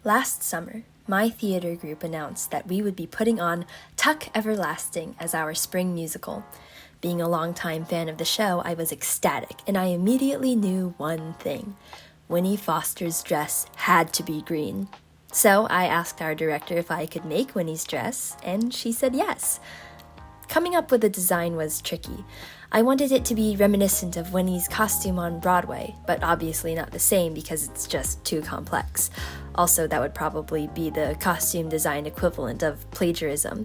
Last summer, my theater group announced that we would be putting on Tuck Everlasting as our spring musical. Being a longtime fan of the show, I was ecstatic, and I immediately knew one thing. Winnie Foster's dress had to be green. So I asked our director if I could make Winnie's dress, and she said yes. Coming up with a design was tricky. I wanted it to be reminiscent of Winnie's costume on Broadway, but obviously not the same because it's just too complex. Also, that would probably be the costume design equivalent of plagiarism.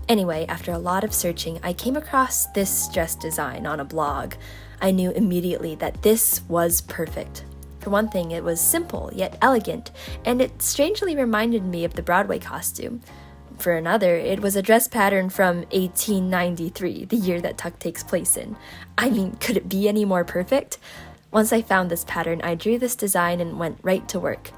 Anyway, after a lot of searching, I came across this dress design on a blog. I knew immediately that this was perfect. For one thing, it was simple yet elegant, and it strangely reminded me of the Broadway costume. For another, it was a dress pattern from 1893, the year that Tuck takes place in. I mean, could it be any more perfect? Once I found this pattern, I drew this design and went right to work.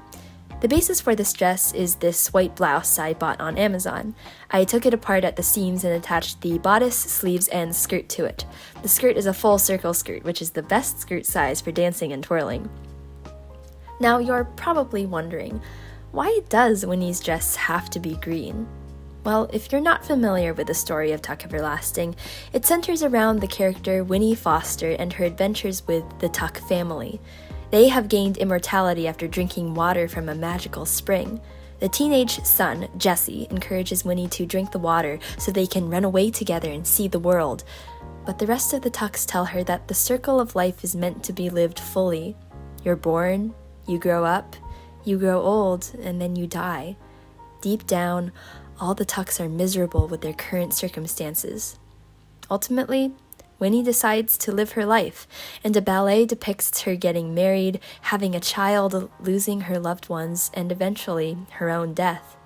The basis for this dress is this white blouse I bought on Amazon. I took it apart at the seams and attached the bodice, sleeves, and skirt to it. The skirt is a full circle skirt, which is the best skirt size for dancing and twirling. Now, you're probably wondering, why does Winnie's dress have to be green? Well, if you're not familiar with the story of Tuck Everlasting, it centers around the character Winnie Foster and her adventures with the Tuck family. They have gained immortality after drinking water from a magical spring. The teenage son, Jesse, encourages Winnie to drink the water so they can run away together and see the world. But the rest of the Tucks tell her that the circle of life is meant to be lived fully. You're born, you grow up, you grow old, and then you die. Deep down, all the Tucks are miserable with their current circumstances. Ultimately, Winnie decides to live her life, and a ballet depicts her getting married, having a child, losing her loved ones, and eventually her own death.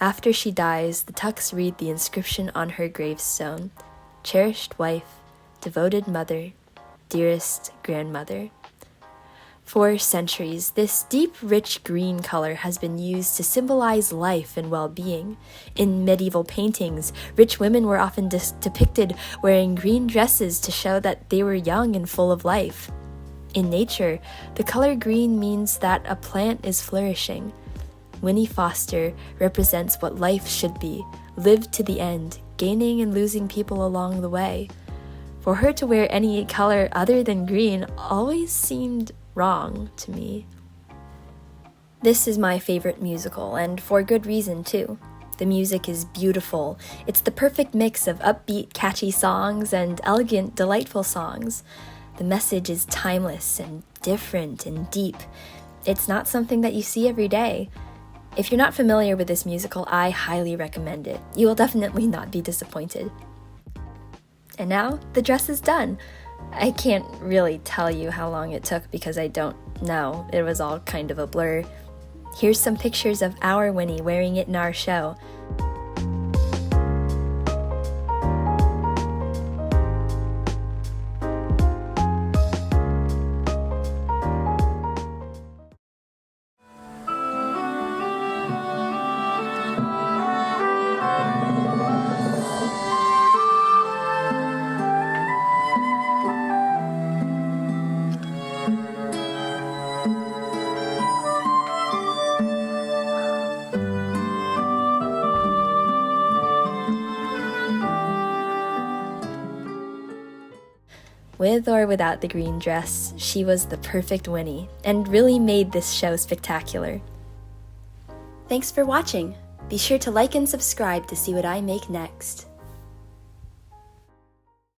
After she dies, the Tucks read the inscription on her gravestone: "Cherished wife, devoted mother, dearest grandmother." For centuries, this deep, rich green color has been used to symbolize life and well-being. In medieval paintings, rich women were often depicted wearing green dresses to show that they were young and full of life. In nature, the color green means that a plant is flourishing. Winnie Foster represents what life should be, lived to the end, gaining and losing people along the way. For her to wear any color other than green always seemed wrong to me. This is my favorite musical, and for good reason too. The music is beautiful. It's the perfect mix of upbeat, catchy songs and elegant, delightful songs. The message is timeless and different and deep. It's not something that you see every day. If you're not familiar with this musical, I highly recommend it. You will definitely not be disappointed. And now, the dress is done. I can't really tell you how long it took because I don't know. It was all kind of a blur. Here's some pictures of our Winnie wearing it in our show. With or without the green dress, she was the perfect Winnie, and really made this show spectacular. Thanks for watching! Be sure to like and subscribe to see what I make next.